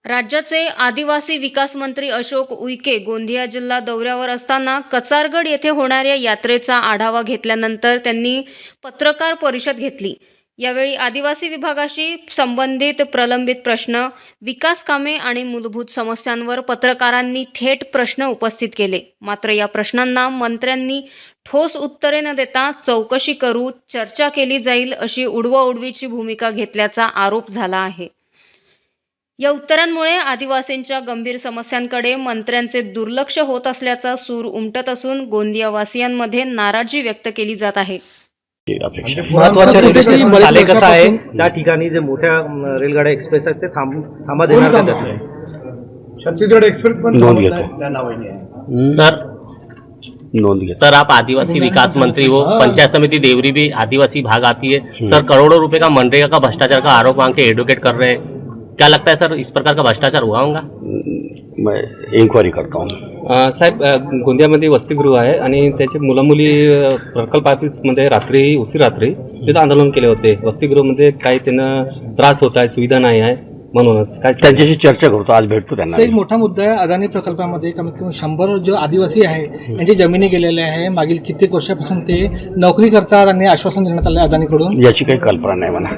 राज्याचे आदिवासी विकास मंत्री अशोक उईके गोंदिया जिल्हा दौऱ्यावर असताना कचारगड येथे होणाऱ्या यात्रेचा आढावा घेतल्यानंतर त्यांनी पत्रकार परिषद घेतली। यावेळी आदिवासी विभागाशी संबंधित प्रलंबित प्रश्न, विकास कामे आणि मूलभूत समस्यांवर पत्रकारांनी थेट प्रश्न उपस्थित केले। मात्र या प्रश्नांना मंत्र्यांनी ठोस उत्तरे न देता चौकशी करू, चर्चा केली जाईल अशी उडवाउडवीची भूमिका घेतल्याचा आरोप झाला आहे। या उत्तरांमुळे आदिवासींच्या गंभीर समस्यांकडे मंत्र्यांचे दुर्लक्ष होत असल्याचा सूर उमटत असून गोंदियावासियांमध्ये नाराजी व्यक्त केली जात आहे। महत्त्वाच्या रेल्वे स्टेशन झाले कसं आहे त्या ठिकाणी जे मोठ्या रेलगाड्या एक्सप्रेस आहेत ते थांबा देणार का त्यात? छत्तीसगढ़ एक्सप्रेस पण नोंद घेतो सर आप आदिवासी विकास मंत्री हो, पंचायत समिति देवरी भी आदिवासी भाग आती है सर। करोड़ों रुपए का मनरेगा का भ्रष्टाचार का आरोप वहाँ के एडवोकेट कर रहे हैं। क्या लगता है सर इस प्रकार का भ्रष्टाचार हुआ होगा? मैं इन्क्वायरी करता हूँ। साहेब, गोंदियामध्ये वसतिगृह आहे आणि त्याचे मुलामुली प्रकल्प ऑफिसमध्ये रात्री उशिरा रात्री तिथं आंदोलन केले होते। वसतिगृहामध्ये काही त्यांना त्रास होत आहे, सुविधा नाही आहे, म्हणूनच काय त्यांच्याशी चर्चा करतो, आज भेटतो त्यांना। एक मोठा मुद्दा आहे अदानी प्रकल्पामध्ये कमीत कमी 100 जो आदिवासी आहे यांची जमिनी गेलेल्या आहे। मागील कित्येक वर्षापासून ते नोकरी करतात आणि आश्वासन देण्यात आले अदानीकडून। याची काही कल्पना नाही मला।